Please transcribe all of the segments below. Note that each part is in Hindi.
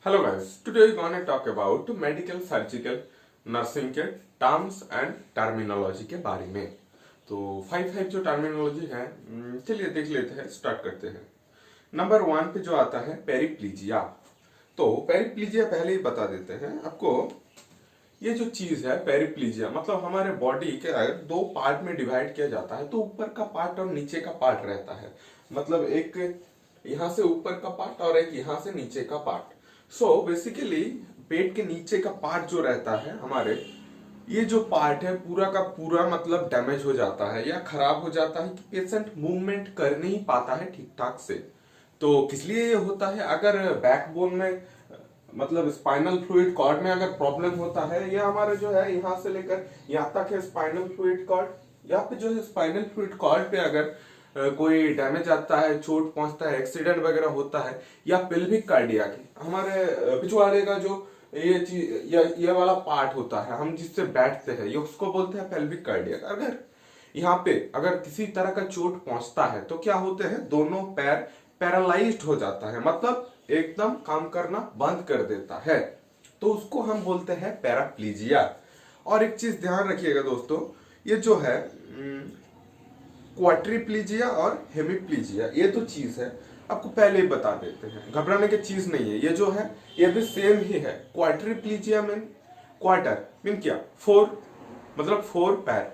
Hello guys, today we're gonna talk about medical surgical nursing के टर्म्स एंड टर्मिनोलॉजी के बारे में। तो फाइव जो टर्मिनोलॉजी है, चलिए देख लेते हैं, स्टार्ट करते हैं। नंबर 1 पे जो आता है पेरिप्लीजिया। तो पेरिप्लीजिया पहले ही बता देते हैं आपको। ये जो चीज है पेरिप्लीजिया मतलब हमारे बॉडी के अगर दो पार्ट में डिवाइड किया जाता है तो ऊपर का पार्ट और नीचे का पार्ट रहता है। मतलब एक यहाँ से ऊपर का पार्ट और एक यहाँ से नीचे का पार्ट। सो बेसिकली पेट के नीचे का पार्ट जो रहता है हमारे, ये जो पार्ट है पूरा का पूरा मतलब डैमेज हो जाता है या खराब हो जाता है कि पेशेंट मूवमेंट कर नहीं पाता है ठीक ठाक से। तो किस लिए ये होता है? अगर बैकबोन में मतलब स्पाइनल फ्लूइड कॉर्ड में अगर प्रॉब्लम होता है, या हमारे जो है यहाँ से लेकर यहाँ तक है स्पाइनल फ्लूइड कॉर्ड, यहाँ पे जो है स्पाइनल फ्लूइड कॉर्ड पे अगर कोई डैमेज आता है, चोट पहुंचता है, एक्सीडेंट वगैरह होता है, या पेल्विक कार्डियक हमारे पिछवाड़े का जो ये चीज ये वाला पार्ट होता है हम जिससे बैठते हैं, ये उसको बोलते हैं पेल्विक कार्डियक। अगर यहाँ पे अगर किसी तरह का चोट पहुंचता है तो क्या होते हैं, दोनों पैर पैरालाइज्ड हो जाता है, मतलब एकदम काम करना बंद कर देता है। तो उसको हम बोलते हैं पैराप्लीजिया। और एक चीज ध्यान रखिएगा दोस्तों, ये जो है क्वाड्रिप्लीजिया और हेमिप्लीजिया, ये तो चीज है आपको पहले ही बता देते हैं, घबराने की चीज नहीं है। ये जो है ये भी सेम ही है। क्वाड्रिप्लीजिया मीन क्वार्टर मीन क्या, 4 मतलब 4 पैर,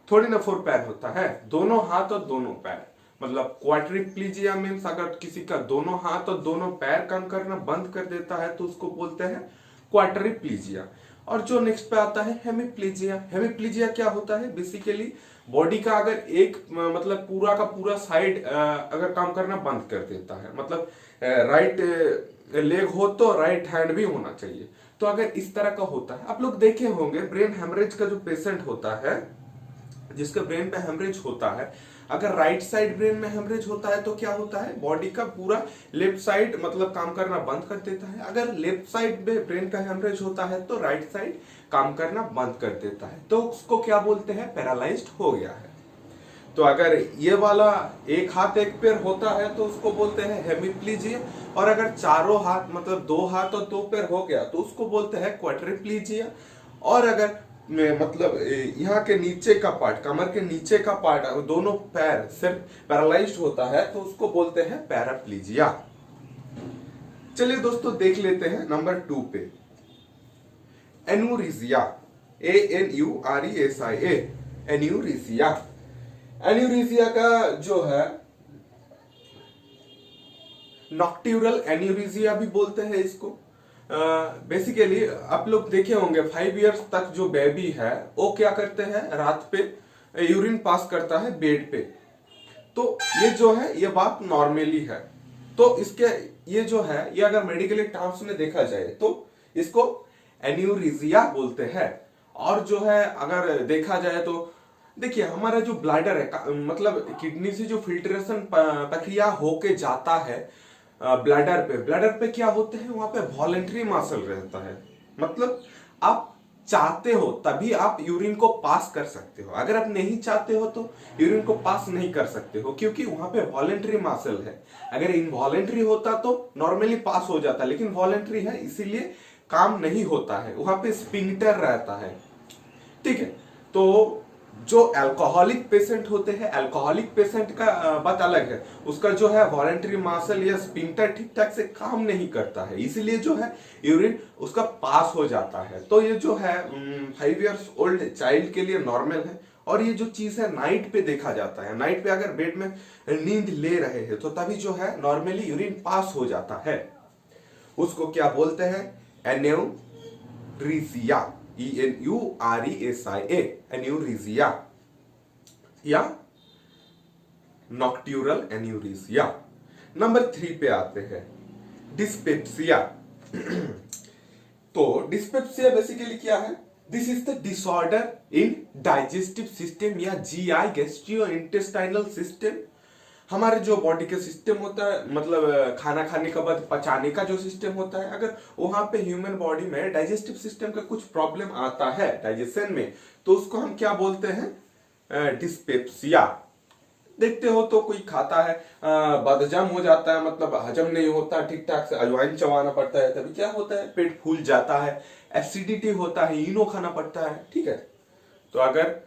थोड़ी ना 4 पैर होता है, दोनों हाथ और दोनों पैर। मतलब क्वाड्रिप्लीजिया मीन्स अगर किसी का दोनों हाथ और दोनों पैर काम करना बंद कर देता है तो उसको बोलते हैं क्वाड्रिप्लीजिया। और जो नेक्स्ट पे आता है हेमिप्लीजिया। हेमिप्लीजिया क्या होता है? बेसिकली बॉडी का अगर एक मतलब पूरा का पूरा साइड अगर काम करना बंद कर देता है, मतलब राइट लेग हो तो राइट हैंड भी होना चाहिए। तो अगर इस तरह का होता है, आप लोग देखे होंगे ब्रेन हेमरेज का जो पेशेंट होता है, जिसके ब्रेन पे हेमरेज होता है, अगर राइट साइड ब्रेन में हेमरेज होता है तो क्या होता है, बॉडी का पूरा लेफ्ट साइड मतलब काम करना बंद कर देता है। अगर लेफ्ट साइड में ब्रेन का हेमरेज होता है तो राइट साइड काम करना बंद कर देता है। तो उसको क्या बोलते हैं, पैरालाइज्ड हो गया है। तो अगर ये वाला एक हाथ एक पैर होता है तो उसको बोलते हैं हेमिप्लीजिया। और अगर चारों हाथ मतलब 2 हाथ और 2 पैर हो गया तो उसको बोलते हैं क्वाड्रिप्लीजिया। और अगर मतलब यहाँ के नीचे का पार्ट, कमर के नीचे का पार्ट, दोनों पैर सिर्फ पैरालाइज्ड होता है तो उसको बोलते हैं पैराप्लीजिया। चलिए दोस्तों देख लेते हैं नंबर 2 पे एन्यूरिजिया। ANURESIA, एन्यूरिजिया। एन्यूरिजिया का जो है नॉक्ट्यूरल एन्यूरिजिया भी बोलते हैं इसको। बेसिकली आप लोग देखे होंगे 5 इयर्स तक जो बेबी है वो क्या करते हैं, रात पे यूरिन पास करता है बेड पे। तो ये जो है ये बात नॉर्मली है। तो इसके ये जो है ये अगर मेडिकल टर्म्स में देखा जाए तो इसको एन्यूरिजिया बोलते हैं। और जो है अगर देखा जाए तो देखिए हमारा जो ब्लैडर है मतलब किडनी से जो फिल्ट्रेशन प्रक्रिया होके जाता है ब्लैडर पे क्या होते हैं, वहां पे वॉलेंट्री मसल रहता है। मतलब आप चाहते हो तभी आप यूरिन को पास कर सकते हो, अगर आप नहीं चाहते हो तो यूरिन को पास नहीं कर सकते हो, क्योंकि वहां पे वॉलेंट्री मसल है। अगर इनवॉलेंट्री होता तो नॉर्मली पास हो जाता, लेकिन वॉलेंट्री है इसीलिए काम नहीं होता है, वहां पे स्पिंक्टर रहता है। ठीक है। तो जो अल्कोहलिक पेशेंट होते हैं, अल्कोहलिक पेशेंट का बात अलग है, उसका जो है वॉलेंट्री मसल या स्पिंक्टर ठीक ठाक से काम नहीं करता है, इसीलिए जो है यूरिन उसका पास हो जाता है। तो ये जो है 5 इयर्स ओल्ड चाइल्ड के लिए नॉर्मल है। और ये जो चीज है नाइट पे देखा जाता है, नाइट पे अगर बेड में नींद ले रहे हैं तो तभी जो है नॉर्मली यूरिन पास हो जाता है। उसको क्या बोलते हैं, एन्यूरिजिया। ENURESIA, एन्यूरिजिया या नॉक्ट्यूरल एन्यूरिजिया। नंबर 3 पे आते हैं डिस्पेप्सिया। तो डिस्पेप्सिया बेसिकली क्या है, this is the disorder in digestive system या GI गैस्ट्रो इंटेस्टाइनल सिस्टम। हमारे जो बॉडी का सिस्टम होता है, मतलब खाना खाने के बाद पचाने का जो सिस्टम होता है, अगर वहां पे ह्यूमन बॉडी में डाइजेस्टिव सिस्टम का कुछ प्रॉब्लम आता है डाइजेशन में, तो उसको हम क्या बोलते हैं, डिस्पेप्सिया। देखते हो तो कोई खाता है बदहजम हो जाता है, मतलब हजम नहीं होता ठीक ठाक से, अजवाइन चबाना पड़ता है, तभी क्या होता है, पेट फूल जाता है, एसिडिटी होता है, इनो खाना पड़ता है, ठीक है। तो अगर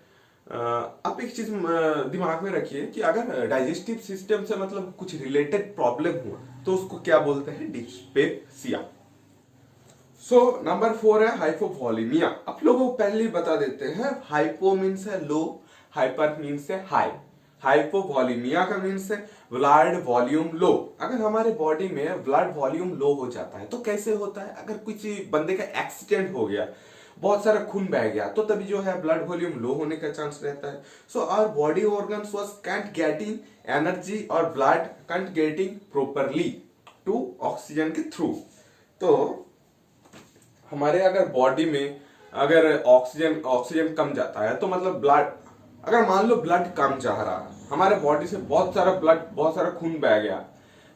आप एक चीज दिमाग में रखिए कि अगर डाइजेस्टिव सिस्टम से मतलब कुछ रिलेटेड प्रॉब्लम हुआ तो उसको क्या बोलते हैं, डिस्पेप्सिया। सो नंबर 4 है हाइपोवॉलीमिया। आप लोगों को पहले ही बता देते हैं, हाइपो मीन्स है लो, हाइपर मीन्स है हाई, हाइपोवॉलीमिया का मीन्स है ब्लड वॉल्यूम लो। अगर हमारे बॉडी में ब्लड वॉल्यूम लो हो जाता है तो कैसे होता है, अगर कुछ बंदे का एक्सीडेंट हो गया, बहुत सारा खून बह गया, तो तभी जो है ब्लड वॉल्यूम लो होने का चांस रहता है। So our body organs was can't getting energy और blood can't getting properly to oxygen के थ्रू। तो हमारे अगर बॉडी में अगर ऑक्सीजन ऑक्सीजन कम जाता है तो मतलब ब्लड, अगर मान लो ब्लड कम जा रहा है, हमारे बॉडी से बहुत सारा ब्लड, बहुत सारा खून बह गया,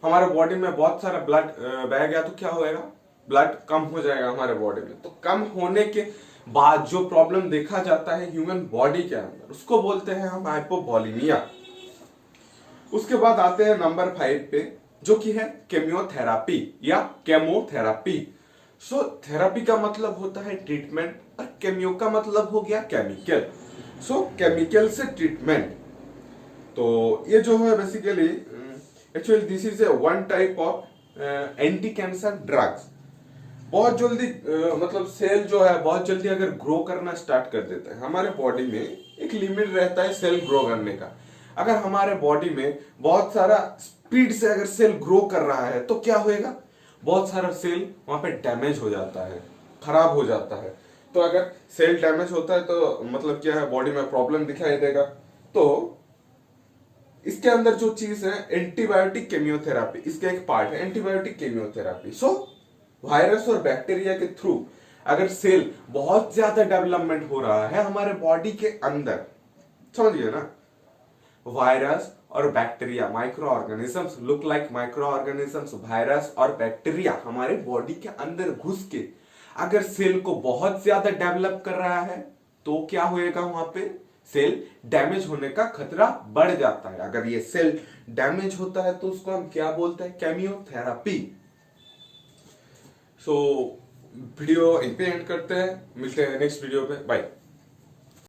हमारे बॉडी में बहुत सारा ब्लड बह गया, तो क्या होएगा, ब्लड कम हो जाएगा हमारे बॉडी में। तो कम होने के बाद जो प्रॉब्लम देखा जाता है ह्यूमन बॉडी के अंदर, उसको बोलते हैं हम हाइपोवॉलीमिया। उसके बाद आते हैं नंबर 5 पे, जो कि है केमियोथेरापी या केमोथेरापी। सो थेरापी का मतलब होता है ट्रीटमेंट और केमियो का मतलब हो गया केमिकल। सो केमिकल से ट्रीटमेंट, तो ये जो है basically actually this is a one type of anti cancer drugs. बहुत जल्दी मतलब सेल जो है बहुत जल्दी अगर ग्रो करना स्टार्ट कर देता है, हमारे बॉडी में एक लिमिट रहता है सेल ग्रो करने का। अगर हमारे बॉडी में बहुत सारा स्पीड से अगर सेल ग्रो कर रहा है तो क्या होएगा, बहुत सारा सेल वहां पे डैमेज हो जाता है, खराब हो जाता है। तो अगर सेल डैमेज होता है तो मतलब क्या है, बॉडी में प्रॉब्लम दिखाई देगा। तो इसके अंदर जो चीज है एंटीबायोटिक केमियोथेरापी, इसका एक पार्ट है एंटीबायोटिक केमियोथेरापी। सो वायरस और बैक्टीरिया के थ्रू अगर सेल बहुत ज्यादा डेवलपमेंट हो रहा है हमारे बॉडी के अंदर, समझिए ना, वायरस और bacteria, micro organisms look like micro organisms, virus और बैक्टीरिया हमारे बॉडी के अंदर घुस के अगर सेल को बहुत ज्यादा डेवलप कर रहा है तो क्या होएगा, वहां पे सेल डैमेज होने का खतरा बढ़ जाता है। अगर ये सेल डैमेज होता है तो उसको हम क्या बोलते हैं, केमियोथेरापी। सो वीडियो यहीं पे एंड करते हैं, मिलते हैं नेक्स्ट वीडियो पे, बाय।